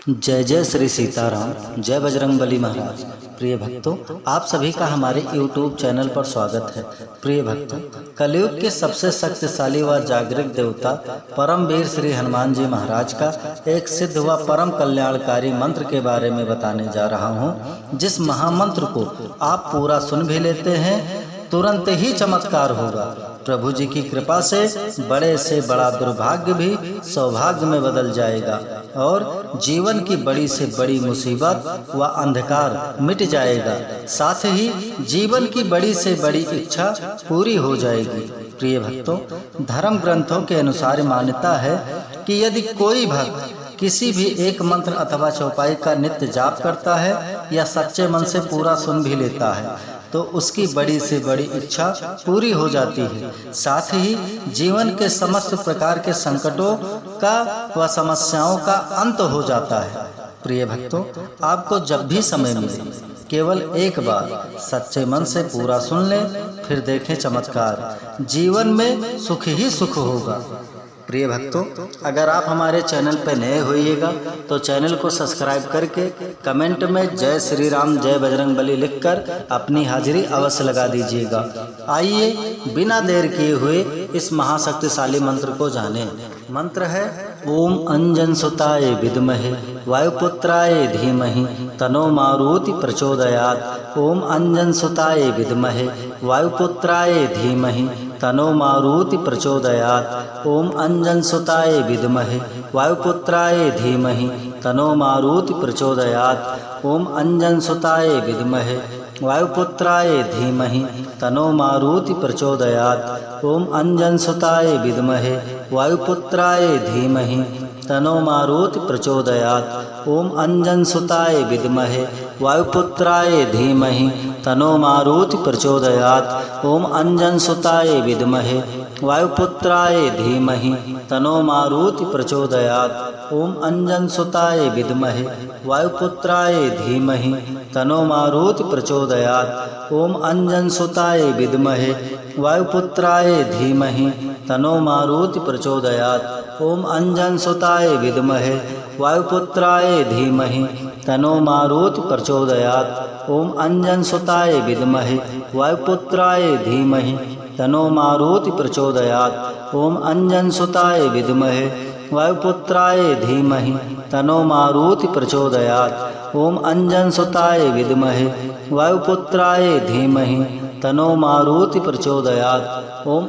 जय जय श्री सीताराम, जय बजरंगबली महाराज। प्रिय भक्तों, आप सभी का हमारे YouTube चैनल पर स्वागत है। प्रिय भक्तों, कलयुग के सबसे शक्तिशाली व जागृत देवता परमवीर श्री हनुमान जी महाराज का एक सिद्ध व परम कल्याणकारी मंत्र के बारे में बताने जा रहा हूँ। जिस महामंत्र को आप पूरा सुन भी लेते हैं, तुरंत ही चमत्कार होगा। प्रभु जी की कृपा से बड़ा दुर्भाग्य भी सौभाग्य में बदल जाएगा और जीवन की बड़ी से बड़ी मुसीबत व अंधकार मिट जाएगा। साथ ही जीवन की बड़ी से बड़ी इच्छा पूरी हो जाएगी। प्रिय भक्तों, धर्म ग्रंथों के अनुसार मान्यता है कि यदि कोई भक्त किसी भी एक मंत्र अथवा चौपाई का नित्य जाप करता है या सच्चे मन से पूरा सुन भी लेता है, तो उसकी बड़ी से बड़ी इच्छा पूरी हो जाती है। साथ ही जीवन के समस्त प्रकार के संकटों का व समस्याओं का अंत हो जाता है। प्रिय भक्तों, आपको जब भी समय मिले केवल एक बार सच्चे मन से पूरा सुन लें, फिर देखें चमत्कार। जीवन में सुख ही सुख होगा। प्रिय भक्तों, अगर आप हमारे चैनल पर नए होइएगा तो चैनल को सब्सक्राइब करके कमेंट में जय श्री राम जय बजरंगबली लिखकर अपनी हाजिरी अवश्य लगा दीजिएगा। आइए बिना देर किए हुए इस महाशक्तिशाली मंत्र को जानें। मंत्र है ओम अंजन सुताय विद्महे वायुपुत्राय धीमहि तनो मारुति प्रचोदयात्। ओम अंजन सुताय विद्महे वायुपुत्राय धीमहि तनो मारुति प्रचोदयात्। ओम अंजन सुताय विद्महे वायुपुत्राय धीमहि तनो मारुति प्रचोदयात्। ओम अंजन सुताय विद्महे वायुपुत्राय धीमहि तनो मारुति प्रचोदयात्। ओम अंजन सुताय विद्महे वायुपुत्राय धीमहि तनो मारुति प्रचोदयात्। ओम अंजन सुताय विद्महे वायुपुत्राय धीमहि तनो मारुति प्रचोदयात्। ओम अंजन सुताय विद्महे वायुपुत्राय धीमहि तनो मारुति प्रचोदयात्। ओम अंजन सुताय विद्महे वायुपुत्राय धीमहि तनो मारुति प्रचोदयात्। ओम अंजन सुताय विद्महे वायुपुत्राय धीमहि तनो मारुति प्रचोदयात्। ओम अंजन सुताय विद्महे वायुपुत्राय धीमहि तनो मारुति प्रचोदयात्। ओम अंजन सुताय विद्महे वायुपुत्राय धीमहि तनो मारुति प्रचोदयात्। ओम अंजन सुताय विद्महे वायुपुत्राय धीमहि तनो मारुति प्रचोदयात्। ओम अंजन सुताय विद्महे वायुपुत्राय धीमहि तनो मारुति प्रचोदयात्। ओम अंजन सुताय विद्महे वायुपुत्राय धीमहि तनो मारुति प्रचोदयात्। ओम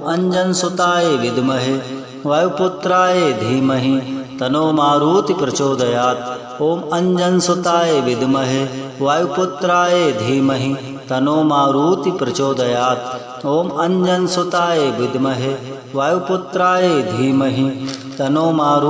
अंजन सुताय विद्महे वायुपुत्राय धीमहि तनो मारुति प्रचोदयात्। ओम अंजन सुताय विद्महे वायुपुत्राय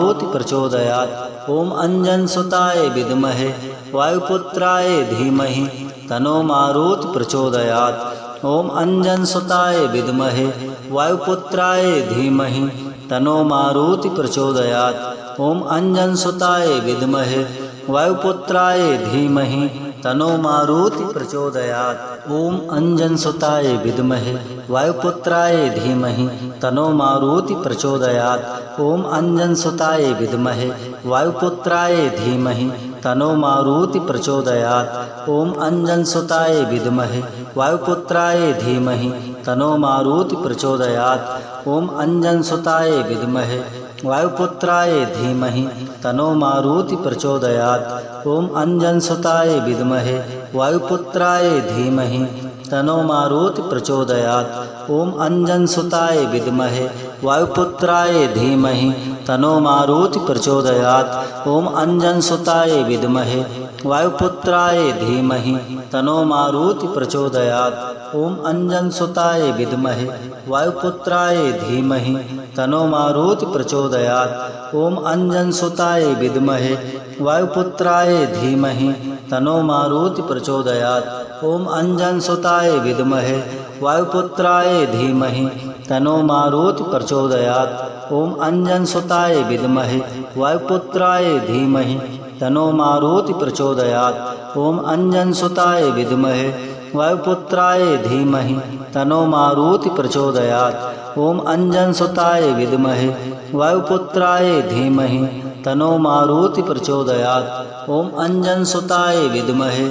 धीमहि तनो मारुति प्रचोदयात्। ओम अंजन सुताय विद्महे वायुपुत्राय धीमहि तनो मारुति प्रचोदयात्। ओम अंजन सुताय विद्महे वायुपुत्राय धीमहि तनो मारुति प्रचोदयात्। ओम अंजन सुताय विद्महे वायुपुत्राय धीमहि तनो मारुति प्रचोदयात्। ओम अंजन सुताय विद्महे वायुपुत्राय धीमहि तनो मारुति प्रचोदयात्। ओम अंजन सुताय विद्महे वायुपुत्राय धीमहि तनो मारुति प्रचोदयात्। ओम अंजन सुताय विद्महे वायुपुत्राय धीमहि तनो मारुति प्रचोदयात्। ओम अंजन सुताय विद्महे वायुपुत्राय धीमहि तनो मारुति प्रचोदयात्। ओम अंजन सुताय विद्महे वायुपुत्राय धीमहि तनो मारुति प्रचोदयात्। ओम अंजन सुताय विद्महे वायुपुत्राय धीमहि तनो मारुति प्रचोदयात्। ओम अंजन सुताय विद्महे वायुपुत्राय धीमहि तनो मारुति प्रचोदयात्। ओम अंजन सुताय विद्महे वायुपुत्राय धीमहि तनो मारुति प्रचोदयात्। ओम अंजन सुताय विद्महे वायुपुत्राय धीमहि तनो मारुति प्रचोदयात्। ओम अंजन सुताय विद्महे वायुपुत्राय धीमहि तनो मारुति प्रचोदयात्। ओम अंजन सुताय विद्महे वायुपुत्राय धीमहि तनो मारुति प्रचोदयात्। ओम अंजन सुताय विद्महे वायुपुत्राय धीमहि तनो मारुति प्रचोदयात्। ओम अंजन सुताय विद्महे वायुपुत्राय धीमहि तनो मारुति प्रचोदयात्। ओम अंजनसुताय विद्महे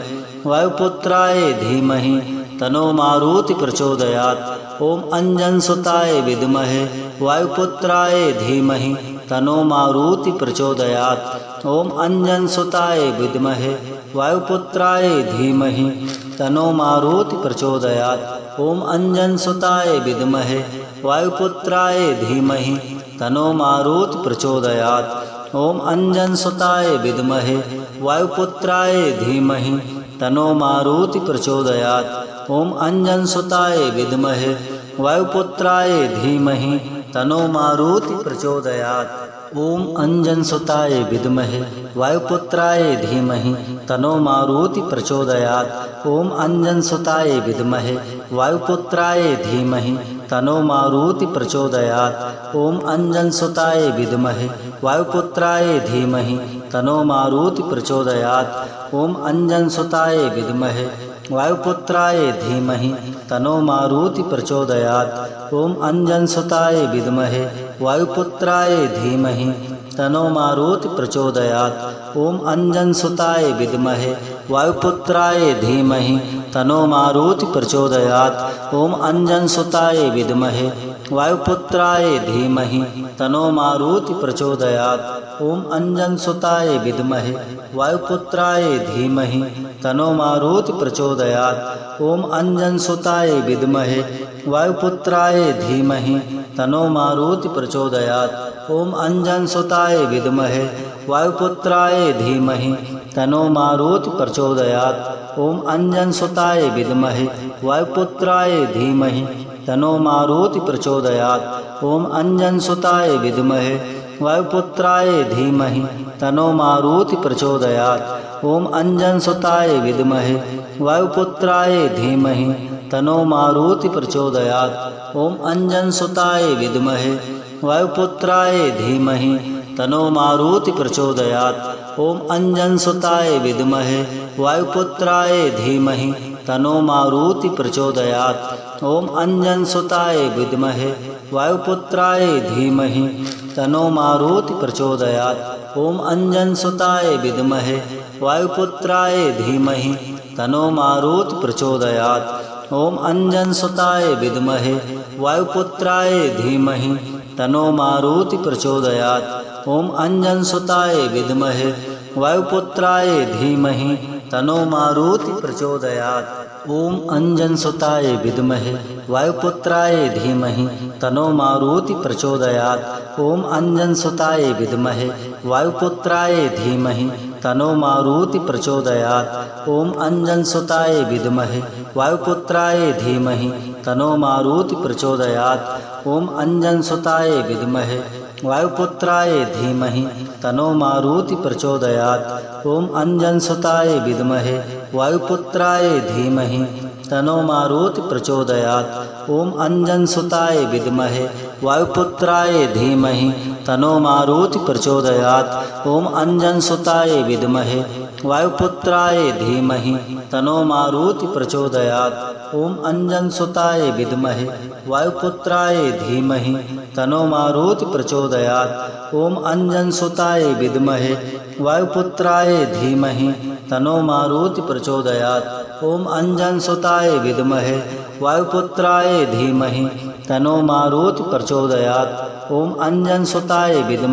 वायुपुत्राय धीमहि तनो मारुति प्रचोदयात्। ओम अंजनसुताय विद्महे वायुपुत्राय धीमहि तनो मारुति प्रचोदयात्। ओम अंजनसुताय विद्महे वायुपुत्राय धीमहि तनो मारुति प्रचोदयात्। ओम अंजनसुताय विद्महे वायुपुत्राय धीमहि तनो मारुति प्रचोदयात्। ओम अंजनसुताय विद्महे वायुपुत्राय धीमहि तनो मारुति प्रचोदयात्। ओम अंजनसुताय विद्महे वायुपुत्राय धीमहि तनो मारुति प्रचोदयात्। ओम अंजनसुताय विद्महे वायुपुत्राय धीमहि तनो मारुति प्रचोदयात्। ओम अंजनसुताय विद्महे वायुपुत्राय धीमहि तनो मारुति प्रचोदयात्। ओम अंजनसुताय विद्महे वायुपुत्राय धीमहि तनो मारुति प्रचोदयात्। ओम अंजनसुताय विद्महे वायुपुत्राय धीमहि तनो मारुति प्रचोदयात्। ओम अंजनसुताय विद्महे वायुपुत्राय धीमहि तनो मारुति प्रचोदयात्। ओम अंजनसुताय विद्महे वायुपुत्राय धीमहि तनो मारुति प्रचोदयात्। ओम अंजनसुताय विद्महे वायुपुत्राय धीमहि तनो मारुति प्रचोदयात्। ओम अंजनसुताय विद्महे वायुपुत्राय धीमहि तनो मारुति प्रचोदयात्। ओम अंजनसुताय विद्महे वायुपुत्राय धीमहि तनो मारुति प्रचोदयात्। ओम अंजनसुताय विद्महे वायुपुत्राय धीमहि तनो मारुति प्रचोदयात्। ओम अंजनसुताय विद्महे वायुपुत्राय धीमहि तनो मारुति प्रचोदयात्। ओम अंजनसुताय विद्महे वायुपुत्राय धीमहि तनो मारुति प्रचोदयात्। ओम अंजनसुताय विद्महे वायुपुत्राय धीमहि तनो मारुति प्रचोदयात्। ओम अंजनसुताय विद्महे वायुपुत्राय धीमहि तनो मारुति प्रचोदयात्। ओम अंजनसुताय विद्महे वायुपुत्राय धीमहि तनो मारुति प्रचोदयात्। ओम अंजनसुताय विद्महे वायुपुत्राय धीमहि तनो मारुति प्रचोदयात्। ओम अंजनसुताय विद्महे वायुपुत्राय धीमहि तनो मारुति प्रचोदयात्। ओम अंजनसुताय विद्महे वायुपुत्राय धीमहि तनो मारुति प्रचोदयात्। ओम अंजनसुताय विद्महे वायुपुत्राय धीमहि तनो मारुति प्रचोदयात्। ओम अंजनसुताय विद्महे वायुपुत्राय धीमहि तनो मारुति प्रचोदयात्। ओम अंजनसुताय विद्महे वायुपुत्राय धीमहि तनो मारुति प्रचोदयात्। ओम अंजनसुताय विद्महे वायुपुत्राय धीमहि तनो मारुति प्रचोदयात्। ओम अंजनसुताय विद्महे वायुपुत्राय धीमहि तनो मारुति प्रचोदयात्। ओम अंजनसुताय विद्महे वायुपुत्राय धीमहि तनो मारुति प्रचोदयात्। ओम अंजनसुताय विद्महे वायुपुत्राय धीमहि तनो मारुति प्रचोदयात्। ओम अंजनसुताय विद्महे वायुपुत्राय धीमहि तनो मारुति प्रचोदयात्। ओम अंजनसुताय विद्महे वायुपुत्राय धीमहि तनो मारुति प्रचोदयात्। ओम अंजनसुताय विद्महे वायुपुत्राय धीमहि तनो मारुति प्रचोदयात्। ओम अंजनसुताय विद्महे वायुपुत्राय धीमहि तनो मारुति प्रचोदयात्। ओम अंजनसुताय विद्महे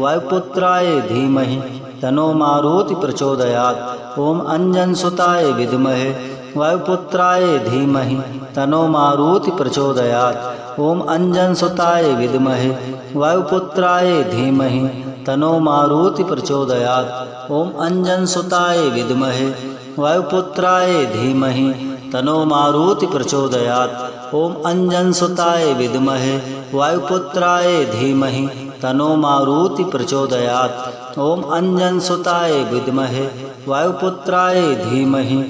वायुपुत्राय धीमहि तनो मारुति प्रचोदयात्। ओम अंजनसुताय विद्महे वायुपुत्राय धीमहि तनो मारुति प्रचोदयात्। ओम अंजनसुताय विद्महे वायुपुत्राय धीमहि तनो मारुति प्रचोदयात्। ओम अंजनसुताय विद्महे वायुपुत्राय धीमहि तनो मारुति प्रचोदयात्। ओम अंजनसुताय विद्महे वायुपुत्राय धीमहि तनो मारुति प्रचोदयात्। ओम अंजनसुताय विद्महे वायुपुत्राय धीमहि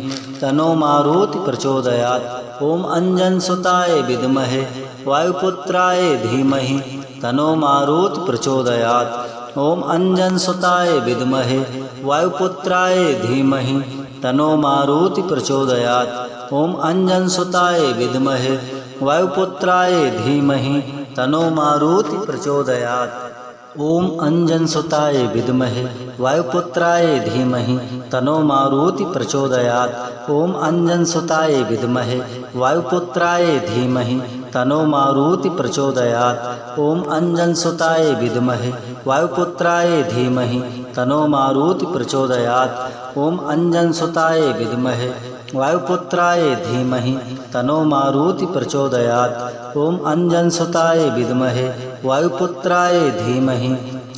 तनो मारुति प्रचोदयात्। ओम अंजनसुताय विद्महे वायुपुत्राय धीमहि तनो मारुति प्रचोदयात्। ओम अंजनसुताय विद्महे वायुपुत्राय धीमहि तनो मारुति प्रचोदयात्। ओम अंजनसुताय विद्महे वायुपुत्राय धीमहि तनो मारुति प्रचोदयात्। ओम अंजनसुताय विद्महे वायुपुत्राय धीमहि तनो मारुति प्रचोदयात्। ओम अंजनसुताय विद्महे वायुपुत्राय धीमहि तनो मारुति प्रचोदयात्। ओम अंजनसुताय विद्महे वायुपुत्राय धीमहि तनो मारुति प्रचोदयात्। ओम अंजनसुताय विद्महे वायुपुत्राय धीमहि तनो मारुति प्रचोदयात्। ओम अंजनसुताय विद्महे वायुपुत्राय धीमहि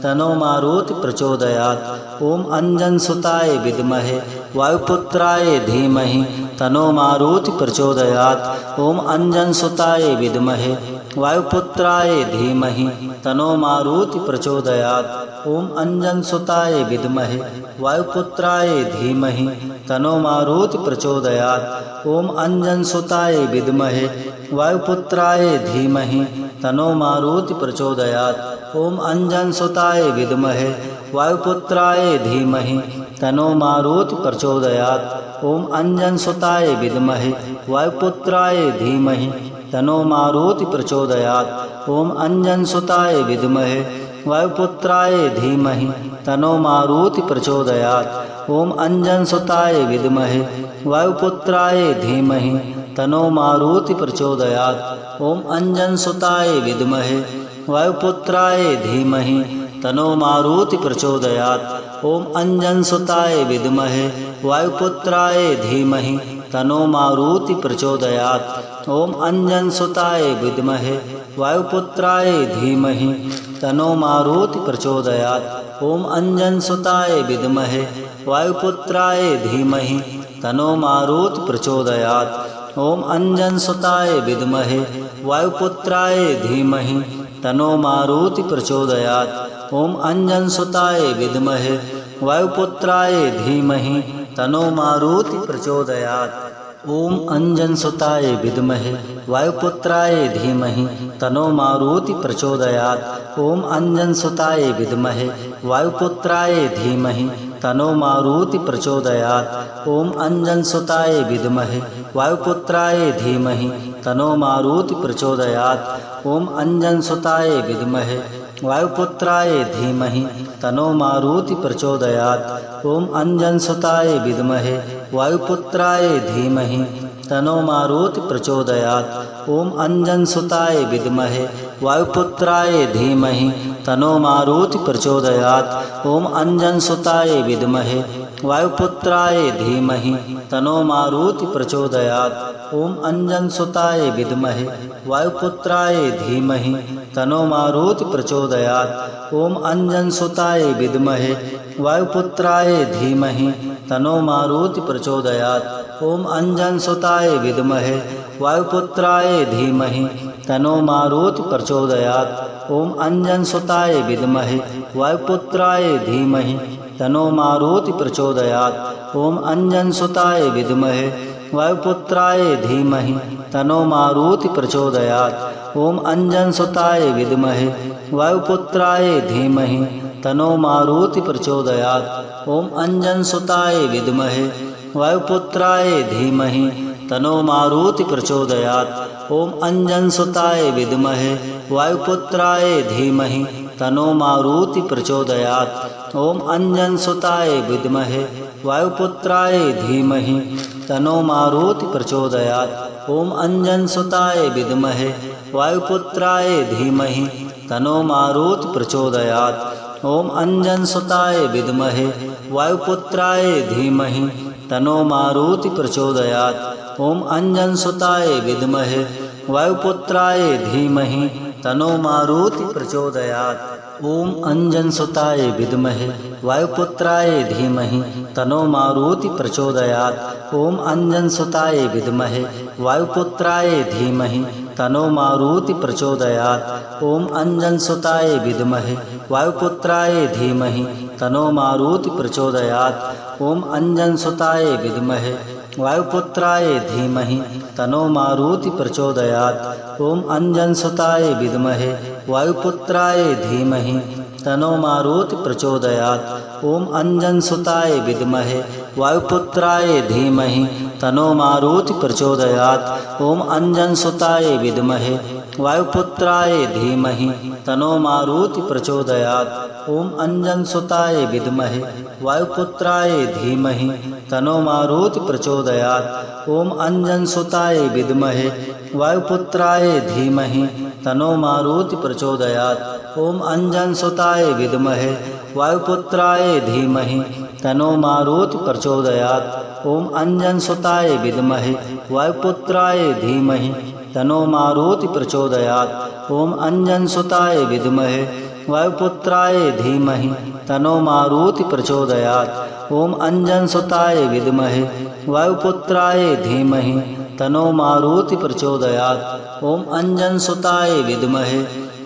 तनो मारुति प्रचोदयात्। ओम अंजनसुताय विद्महे वायुपुत्राय धीमहि तनो मारुति प्रचोदयात्। ओम अंजनसुताय विद्महे वायुपुत्राय धीमहि तनो मारुति प्रचोदयात्। ओम अंजनसुताय विद्महे वायुपुत्राय धीमहि तनो मारुति प्रचोदयात्। ओम अंजनसुताय विद्महे वायुपुत्राय धीमहि तनो मारुति प्रचोदयात्। ओम अंजनसुताय विद्महे वायुपुत्राय धीमहि तनो मारुति प्रचोदयात्। ओम अंजनसुताय विद्महे वायुपुत्राय धीमहि तनो मारुति प्रचोदयात्। ओम अंजनसुताय विद्महे वायुपुत्राय धीमहि तनो मारुति प्रचोदयात्। ओम अंजनसुताय विद्महे वायुपुत्राय धीमहि तनो मारुति प्रचोदयात्। ओम अंजनसुताय विद्महे वायुपुत्राय धीमहि तनो मारुति प्रचोदयात्। ओम अंजनसुताय विद्महे वायुपुत्राय धीमहि तनो मारुति प्रचोदयात्। ओम अंजनसुताय विद्महे वायुपुत्राय धीमहि तनो मारुति प्रचोदयात्। ओम अंजनसुताय विद्महे वायुपुत्राय धीमहि तनो मारुति प्रचोदयात्। ओम अंजनसुताय विद्महे वायुपुत्राय धीमहि तनो मारुति प्रचोदयात्। ओम अंजनसुताय विद्महे वायुपुत्राय धीमहि तनो मारुति प्रचोदयात्। ओम अंजनसुताय विद्महे वायुपुत्राय धीमहि तनो मारुति प्रचोदयात्। ओम अंजनसुताय विद्महे वायुपुत्राय धीमहि तनो मारुति प्रचोदयात्। ओम अंजनसुताय विद्महे वायुपुत्राय धीमहि तनो मारुति प्रचोदयात्। ओम अंजनसुताय विद्महे वायुपुत्राय धीमहि तनो मारुति प्रचोदयात्। ओम अंजनसुताय विद्महे वायुपुत्राय धीमहि तनो मारुति प्रचोदयात्। ओम अंजनसुताय विद्महे वायुपुत्राय धीमहि तनो मारुति प्रचोदयात्। ओम अंजनसुताय विद्महे वायुपुत्राय धीमहि तनो मारुति प्रचोदयात्। ओम अंजनसुताय विद्महे वायुपुत्राय धीमहि तनो मारुति प्रचोदयात्। ओम अंजनसुताय विद्महे वायुपुत्राय धीमहि तनो मारुति प्रचोदयात्। ओम अंजनसुताय विद्महे वायुपुत्राय धीमहि तनो मारुति प्रचोदयात्। ओम अंजनसुताय विद्महे वायुपुत्राय धीमहि तनो मारुति प्रचोदयात्। ओम अंजनसुताय विद्महे वायुपुत्राय धीमहि तनो मारुति प्रचोदयात्। ओम अंजनसुताय विद्महे वायुपुत्राय धीमहि तनो मारुति प्रचोदयात्। ओम अंजनसुताय विद्महे वायुपुत्राय धीमहि तनो मारुति प्रचोदयात्। ओम अंजनसुताय विद्महे वायुपुत्राय धीमहि तनो मारुति प्रचोदयात्। ओम अंजनसुताय विद्महे वायुपुत्राय धीमहि तनो मारुति प्रचोदयात्। ओम अंजनसुताय विद्महे वायुपुत्राय धीमहि तनो मारुति प्रचोदयात्। ओम अंजनसुताय विद्महे वायुपुत्राय धीमहि तनो मारुति प्रचोदयात्। ओम अंजनसुताय विद्महे वायुपुत्राय धीमहि तनो मारुति प्रचोदयात्। ओम अंजनसुताय विद्महे वायुपुत्राय धीमहि तनो मारुति प्रचोदयात्। ओम अंजनसुताय विद्महे वायुपुत्राय धीमहि तनो मारुति प्रचोदयात्। ओम अंजनसुताय विद्महे वायुपुत्राय धीमहि तनो मारुति प्रचोदयात्। ओम अंजनसुताय विद्महे वायुपुत्राय धीमहि तनो मारुति प्रचोदयात्। ओम अंजनसुताय विद्महे वायुपुत्राय धीमहि तनो मारुति प्रचोदयात्। ओम अंजनसुताय विद्महे वायुपुत्राय धीमहि तनो मारुति प्रचोदयात्। ओम अंजनसुताय विद्महे वायुपुत्राय धीमहि तनो मारुति प्रचोदयात्। ओम अंजनसुताय विद्महे वायुपुत्राय धीमहि तनो मारुति प्रचोदयात्। ओम अंजनसुताय विद्महे वायुपुत्राय धीमहि तनो मारुति प्रचोदयात्। ओम अंजनसुताय विद्महे वायुपुत्राय धीमहि तनो मारुति प्रचोदयात्। ओम अंजनसुताय विद्महे वायुपुत्राय धीमहि तनो मारुति प्रचोदयात्। ओम अंजनसुताय विद्महे वायुपुत्राय धीमहि तनो मारुति प्रचोदयात्। ओम अंजनसुताय विद्महे वायुपुत्राय धीमहि तनो मारुति प्रचोदयात्। ओम अंजनसुताय विद्महे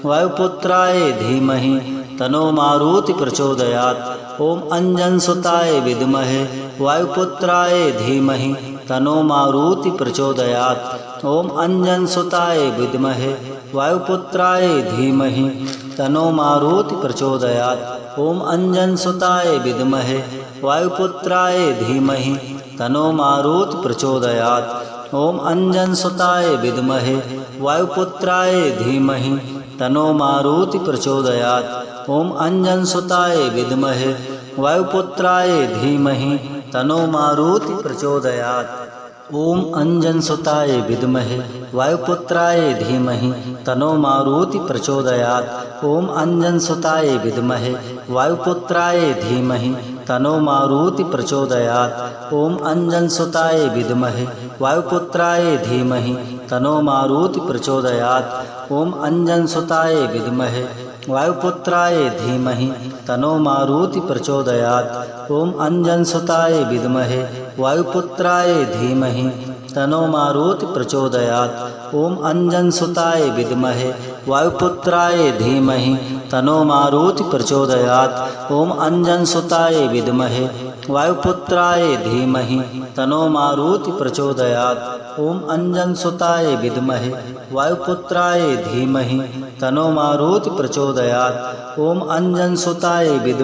वायुपुत्राय धीमहि तनो मारुति प्रचोदयात्। ओम अंजनसुताय विद्महे वायुपुत्राय धीमहि तनो मारुति प्रचोदयात्। ओम अंजनसुताय विद्महे वायुपुत्राय धीमहि तनो मारुति प्रचोदयात्। ओम अंजनसुताय विद्महे वायुपुत्राय धीमहि तनो मारुति प्रचोदयात्। ओम अंजनसुताय विद्महे वायुपुत्राय धीमहि तनो मारुति प्रचोदयात्। ओम अंजनसुताय विद्महे वायुपुत्राय धीमहि तनो मारुति प्रचोदयात्। ओम अंजनसुताय विद्महे वायुपुत्राय धीमहि तनो मारुति प्रचोदयात्। ओम अंजनसुताय विद्महे वायुपुत्राय धीमहि तनो मारुति प्रचोदयात्। ओम अंजनसुताय विद्महे वायुपुत्राय धीमहि तनो मारुति प्रचोदयात्। ओम अंजनसुताय विद्महे वायुपुत्राय धीमहि तनो मारुति प्रचोदयात्। ओम अंजनसुताय विद्महे वायुपुत्राय धीमहि तनो मारुति प्रचोदयात्। ओम अंजनसुताय विद्महे वायुपुत्राय धीमहि तनो मारुति प्रचोदयात्। ओम अंजनसुताय विद्महे वायुपुत्राय धीमहि तनो मारुति प्रचोदयात्। ओम अंजनसुताय विद्महे वायुपुत्राय धीमहि तनो मारुति प्रचोदयात्। ओम अंजनसुताय विद्महे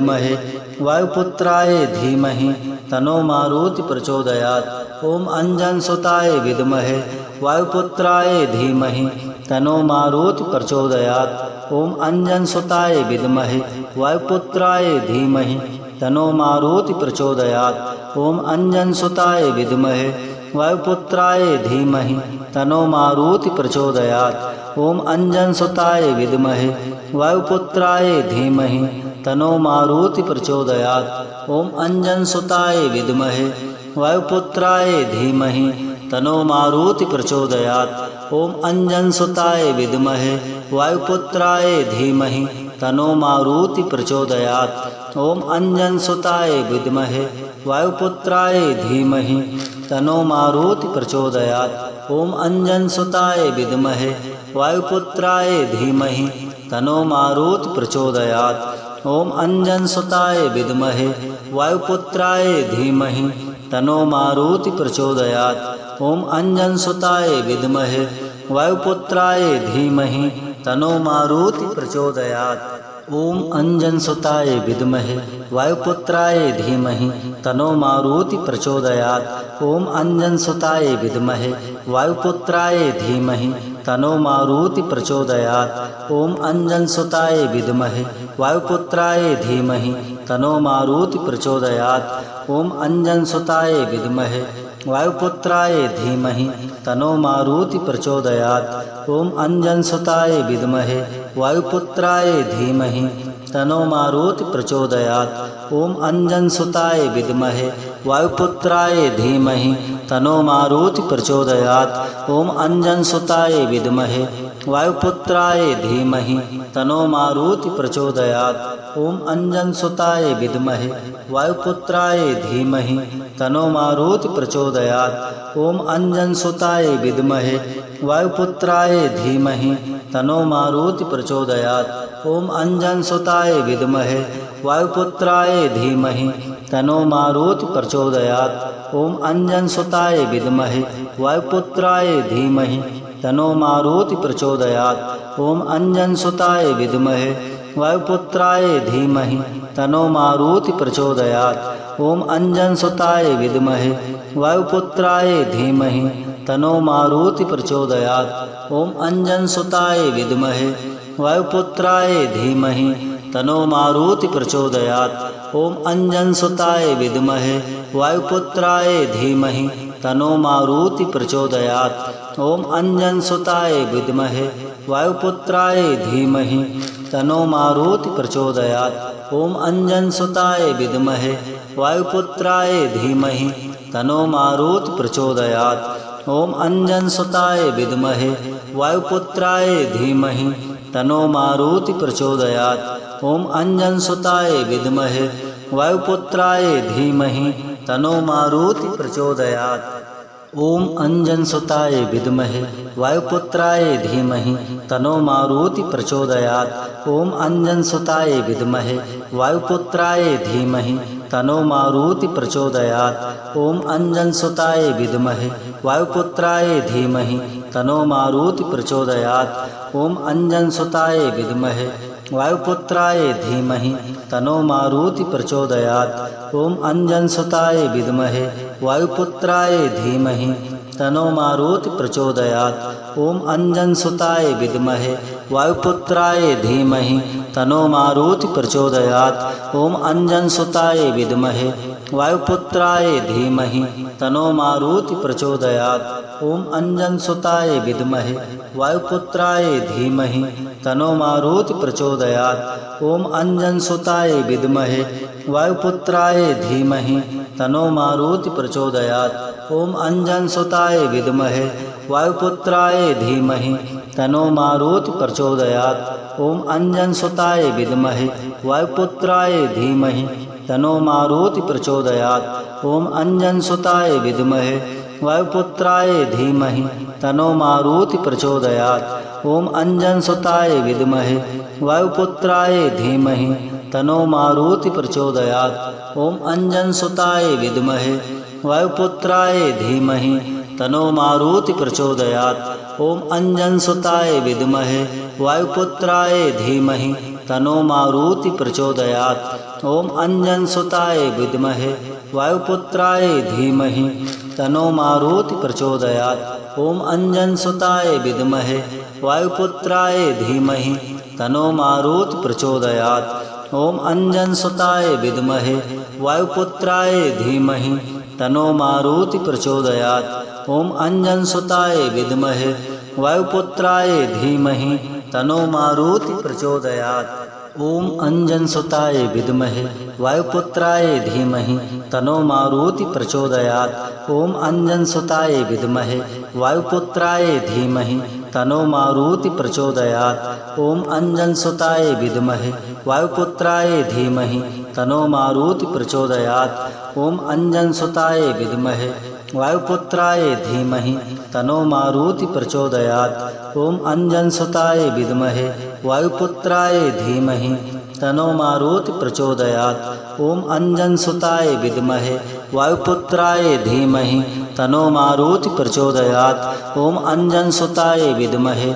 वायुपुत्राय धीमहि तनो मारुति प्रचोदयात्। ओम अंजनसुताय विद्महे वायुपुत्राय धीमहि तनो मारुति प्रचोदयात्। ओम अंजनसुताय विद्महे वायुपुत्राय धीमहि तनो मारुति प्रचोदयात्। ओम अंजनसुताय विद्महे वायुपुत्राय धीमहि तनो मारुति प्रचोदयात्। ओम अंजनसुताय विद्महे वायुपुत्राय धीमहि तनो मारुति प्रचोदयात्। ओम अंजनसुताय विद्महे वायुपुत्राय धीमहि तनो मारुति प्रचोदयात्। ओम अंजनसुताय विद्महे वायुपुत्राय धीमहि तनो मारुति प्रचोदयात्। ओम अंजनसुताय विद्महे वायुपुत्राय धीमहि तनो मारुति प्रचोदयात्। ओम अंजनसुताय विद्महे वायुपुत्राय धीमहि तनो मारुति प्रचोदयात्। ओम अंजनसुताय विद्महे वायुपुत्राय धीमहि तनो मारुति प्रचोदयात्। ओम अंजनसुताय विद्महे वायुपुत्राय धीमहि तनो मारुति प्रचोदयात्। ओम अंजनसुताय विद्महे वायुपुत्राय धीमहि तनो मारुति प्रचोदयात्। ओम अंजनसुताय विद्महे वायुपुत्राय धीमहि तनो मारुति प्रचोदयात्। ओम अंजनसुताय विद्महे वायुपुत्राय धीमहि तनो मारुति प्रचोदयात्। ओम अंजनसुताय विद्महे वायुपुत्राय धीमहि तनो मारुति प्रचोदयात्। ओम अंजनसुताय विद्महे वायुपुत्राय धीमहि तनो मारुति प्रचोदयात्। ओम अंजनसुताय विद्महे वायुपुत्राय धीमहि तनो मारुति प्रचोदयात्। ओम अंजनसुताय विद्महे वायुपुत्राय धीमहि तनो मारुति प्रचोदयात्। ओम अंजनसुताय विद्महे वायुपुत्राय धीमहि तनो मारुति प्रचोदयात्। ओम अंजनसुताय विद्महे वायुपुत्राय धीमहि तनो मारुति प्रचोदयात्। ओम अंजनसुताय विद्महे वायुपुत्राय धीमहि तनो मारुति प्रचोदयात्। ओम अंजनसुताय विद्महे वायुपुत्राय धीमहि तनो मारुति प्रचोदयात्। ओम अंजनसुताय विद्महे वायुपुत्राय धीमहि तनो मारुति प्रचोदयात्। ओम अंजनसुताय विद्महे वायुपुत्राय धीमहि तनो मारुति प्रचोदयात्। ओम अंजनसुताय विद्महे वायुपुत्राय धीमहि तनो मारुति प्रचोदयात्। ओम अंजनसुताय विद्महे वायुपुत्राय धीमहि तनो मारुति प्रचोदयात्। ओम अंजनसुताय विद्महे वायुपुत्राय धीमहि तनो मारुति प्रचोदयात्। ओम अंजनसुताय विद्महे वायुपुत्राय धीमहि तनो मारुति प्रचोदयात्। ओम अंजनसुताय विद्महे वायुपुत्राय धीमहि तनो मारुति प्रचोदयात्। ओम अंजनसुताय विद्महे वायुपुत्राय धीमहि तनो मारुति प्रचोदयात्। ओम अंजनसुताय विद्महे वायुपुत्राय धीमहि तनो मारुति प्रचोदयात्। ओम अंजनसुताय विद्महे वायुपुत्राय धीमहि तनो मारुति प्रचोदयात्। ओम अंजनसुताय विद्महे वायुपुत्राय धीमहि तनो मारुति प्रचोदयात्। ओम अंजनसुताय विद्महे वायुपुत्राय धीमहि तनो मारुति प्रचोदयात्। ओम अंजनसुताय विद्महे वायुपुत्राय धीमहि तनो मारुति प्रचोदयात्। ओम अंजनसुताय विद्महे वायुपुत्राय धीमहि तनो मारुति प्रचोदयात्। ओम अंजनसुताय विद्महे वायुपुत्राय धीमहि तनो मारुति प्रचोदयात्। ओम अंजनसुताय विद्महे वायुपुत्राय धीमहि तनो मारुति प्रचोदयात्। ओम अंजनसुताय विद्महे वायुपुत्राय धीमहि तनो मारुति प्रचोदयात्। ओम अंजनसुताय विद्महे वायुपुत्राय धीमहि तनो मारुति प्रचोदयात्। ओम अंजनसुताय विद्महे वायुपुत्राय धीमहि तनो मारुति प्रचोदयात्। ओम अंजनसुताय विद्महे वायुपुत्राय धीमहि तनो मारुति प्रचोदयात्। ओम अंजनसुताय विद्महे वायुपुत्राय धीमहि तनो मारुति प्रचोदयात्। ओम अंजनसुताय विद्महे वायुपुत्राय धीमहि तनो मारुति प्रचोदयात्। ओम अंजनसुताय विद्महे वायुपुत्राय धीमहि तनो मारुति प्रचोदयात्। ओम अंजनसुताय विद्महे वायुपुत्राय धीमहि तनो मारुति प्रचोदयात्। ओम अंजनसुताय विद्महे वायुपुत्राय धीमहि तनो मारुति प्रचोदयात्। ओम अंजनसुताय विद्महे वायुपुत्राय धीमहि तनो मारुति प्रचोदयात्। ओम अंजनसुताय विद्महे वायुपुत्राय धीमहि तनो मारुति प्रचोदयात्। ओम अंजनसुताय विद्महे वायुपुत्राय धीमहि तनो मारुति प्रचोदयात्। ओम अंजनसुताय विद्महे वायुपुत्राय धीमहि तनो मारुति प्रचोदयात्। ओम अंजनसुताय विद्महे वायुपुत्राय धीमहि तनो मारुति प्रचोदयात्। ओम अंजनसुताय विद्महे वायुपुत्राय धीमहि तनो मारुति प्रचोदयात्। ओम अंजनसुताय विद्महे वायुपुत्राय धीमहि तनो मारुति प्रचोदयात्। ओम अंजनसुताय विद्महे वायुपुत्राय धीमहि तनो मारुति प्रचोदयात्। ओम अंजनसुताय विद्महे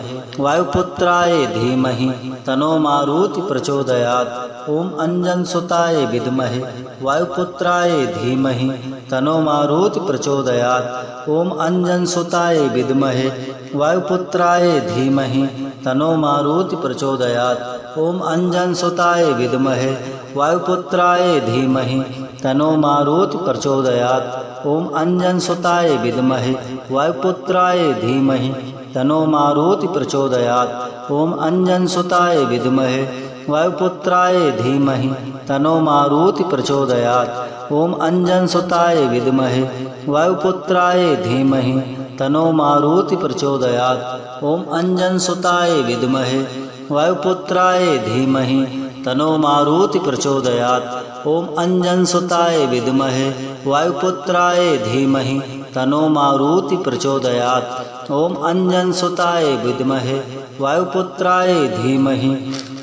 वायुपुत्राय धीमहि तनो मारुति प्रचोदयात्। ओम अंजनसुताय विद्महे वायुपुत्राय धीमहि तनो मारुति प्रचोदयात्। ओम अंजनसुताय विद्महे वायुपुत्राय धीमहि तनो मारुति प्रचोदयात्। ओम अंजनसुताय विद्महे वायुपुत्राय धीमहि तनो मारुति प्रचोदयात्। ओम अंजनसुताय विद्महे वायुपुत्राय धीमहि तनो मारुति प्रचोदयात्। ओम अंजनसुताय विद्महे वायुपुत्राय धीमहि तनो मारुति प्रचोदयात्। ओम अंजनसुताय विद्महे वायुपुत्राय धीमहि तनो मारुति प्रचोदयात्। ओम अंजनसुताय विद्महे वायुपुत्राय धीमहि तनो मारुति प्रचोदयात्। ओम अंजनसुताय विद्महे वायुपुत्राय धीमहि तनो मारुति प्रचोदयात्। ओम अंजनसुताय विद्महे वायुपुत्राय धीमहि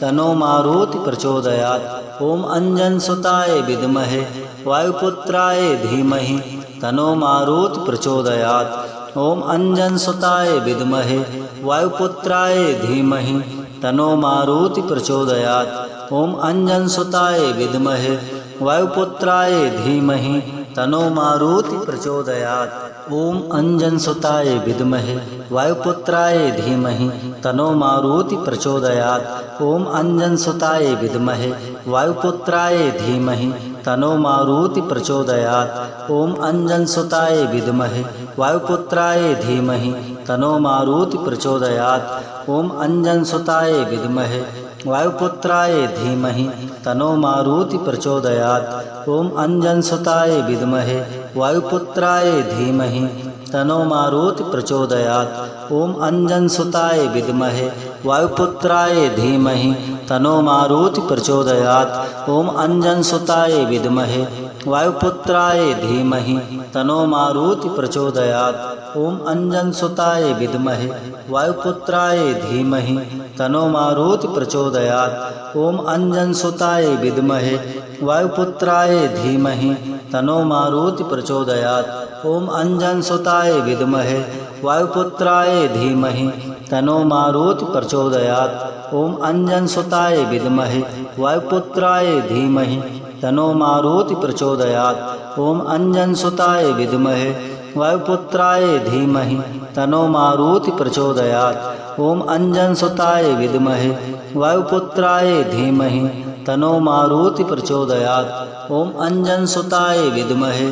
तनो मारुति प्रचोदयात्। ओम अंजनसुताय विद्महे वायुपुत्राय धीमहि तनो मारुति प्रचोदयात्। ओम अंजनसुताय विद्महे वायुपुत्राय धीमहि तनो मारुति प्रचोदयात्। ओम अंजनसुताय विद्महे वायुपुत्राय धीमहि तनो मारुति प्रचोदयात्। ओम अंजनसुताय विद्महे वायुपुत्राय धीमहि तनो मारुति प्रचोदयात्। ओम अंजनसुताय विद्महे वायुपुत्राय धीमहि तनो मारुति प्रचोदयात्। ओम अंजनसुताय विद्महे वायुपुत्राय धीमहि तनो मारुति प्रचोदयात्। ओम अंजनसुताय विद्महे वायुपुत्राय धीमहि तनो मारुति प्रचोदयात्। ओम अंजनसुताय विद्महे वायुपुत्राय धीमहि तनो मारुति प्रचोदयात्। ओम अंजनसुताय विद्महे वायुपुत्राय धीमहि तनो मारुति प्रचोदयात्। ओम अंजनसुताय विद्महे वायुपुत्राय धीमहि तनो मारुति प्रचोदयात्। ओम अंजनसुताय विद्महे वायुपुत्राय धीमहि तनो मारुति प्रचोदयात्। ओम अंजनसुताय विद्महे वायुपुत्राय धीमहि तनो मारुति प्रचोदयात्। ओम अंजनसुताय विद्महे वायुपुत्राय धीमहि तनो मारुति प्रचोदयात्। ओम अंजनसुताय विद्महे वायुपुत्राय धीमहि तनो मारुति प्रचोदयात्। ओम अंजनसुताय विद्महे वायुपुत्राय धीमहि तनो मारुति प्रचोदयात्। ओम अंजनसुताय विद्महे वायुपुत्राय धीमहि तनो मारुति प्रचोदयात्। ओम अंजनसुताय विद्महे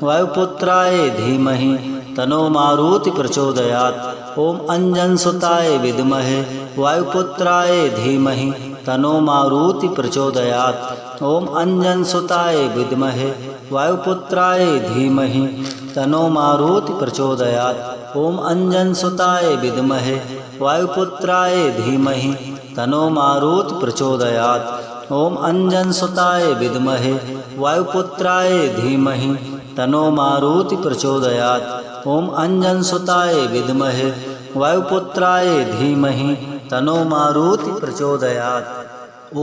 वायुपुत्राय धीमहि तनो मारुति प्रचोदयात्। ओम अंजनसुताय विद्महे वायुपुत्राय धीमहि तनो मारुति प्रचोदयात्। ओम अंजनसुताय विद्महे वायुपुत्राय धीमहि तनो मारुति प्रचोदयात्। ओम अंजनसुताय विद्महे वायुपुत्राय धीमहि तनो मारुति प्रचोदयात्। ओम अंजनसुताय विद्महे वायुपुत्राय धीमहि तनो मारुति प्रचोदयात्। ओम अंजनसुताय विद्महे वायुपुत्राय धीमहि तनो मारुति प्रचोदयात्।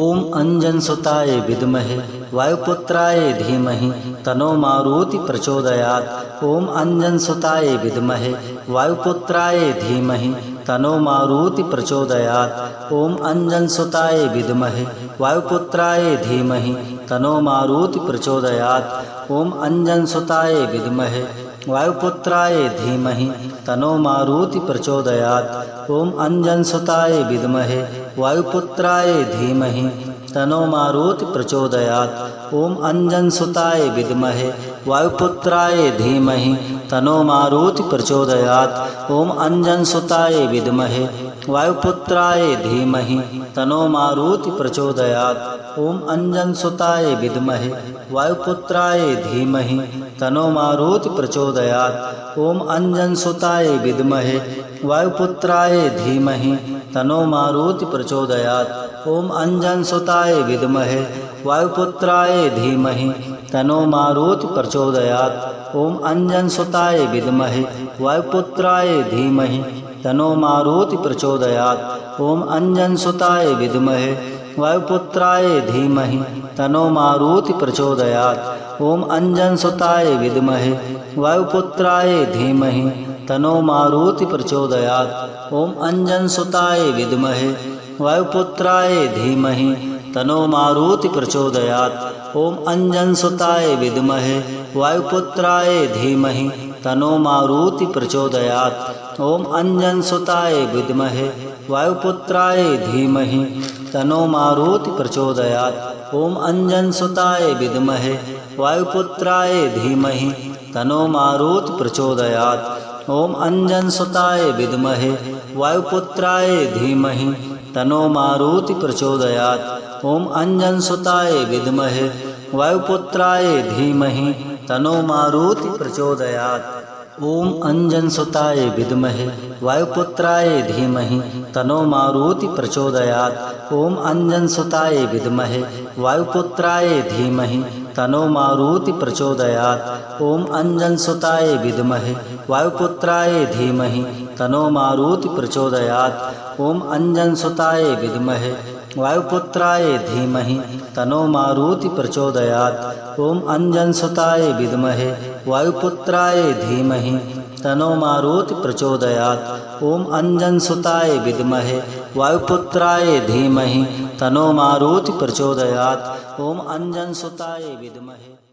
ओम अंजनसुताय विद्महे वायुपुत्राय धीमहि तनो मारुति प्रचोदयात्। ओम अंजनसुताय विद्महे वायुपुत्राय धीमहि तनो मारुति प्रचोदयात्। ओम अंजनसुताय विद्महे वायुपुत्राय धीमहि तनो मारुति प्रचोदयात्। ओम अंजनसुताय विद्महे वायुपुत्राय धीमहि तनो मारुति प्रचोदयात्। ओम अंजनसुताय विद्महे वायुपुत्राय धीमहि तनो मारुति प्रचोदयात्। ओम अंजनसुताय विद्महे वायुपुत्राय धीमहि तनो मारुति प्रचोदयात्। ओम अंजनसुताय विद्महे वायुपुत्राय धीमहि तनो मारुति प्रचोदयात्। ओम अंजनसुताय विद्महे वायुपुत्राय धीमहि तनो मारुति प्रचोदयात्। ओम अंजनसुताय विद्महे वायुपुत्राय धीमहि तनो मारुति प्रचोदयात्। ओम अंजनसुताय विद्महे वायुपुत्राय धीमहि तनो मारुति प्रचोदयात्। ओम अंजनसुताय विद्महे वायुपुत्राय धीमहि तनो मारुति प्रचोदयात्। ओम अंजनसुताय विद्महे वायुपुत्राय धीमहि तनो मारुति प्रचोदयात्। ओम अंजनसुताय विद्महे वायुपुत्राय धीमहि तनो मारुति प्रचोदयात्। ओम अंजनसुताय विद्महे वायुपुत्राय धीमहि तनो मारुति प्रचोदयात्। ओम अंजनसुताय विद्महे वायुपुत्राय धीमहि तनो मारुति प्रचोदयात्। ओम अंजनसुताय विद्महे वायुपुत्राय धीमहि तनो मारुति प्रचोदयात्। ओम अंजनसुताय विद्महे वायुपुत्राय धीमहि तनो मारुति प्रचोदयात्। ओम अंजनसुताय विद्महे वायुपुत्राय धीमहि तनो मारुति प्रचोदयात्। ओम अंजनसुताय विद्महे वायुपुत्राय धीमहि तनो मारुति प्रचोदयात्। ओम अंजनसुताय विद्महे वायुपुत्राय धीमहि तनो मारुति प्रचोदयात्। ओम अंजनसुताय विद्महे वायुपुत्राय धीमहि तनो मारुति प्रचोदयात्। ओम अंजनसुताय विद्महे वायुपुत्राय धीमहि तनो मारुति प्रचोदयात्। ओम अंजनसुताय विद्महे वायुपुत्राय धीमहि तनो मारुति प्रचोदयात्। ओम अंजनसुताय विद्महे वायुपुत्राय धीमहि तनो मारुति प्रचोदयात्। ओम अंजनसुताय विद्महे वायुपुत्राय धीमहि तनो मारुति प्रचोदयात्। ओम अंजनसुताय विद्महे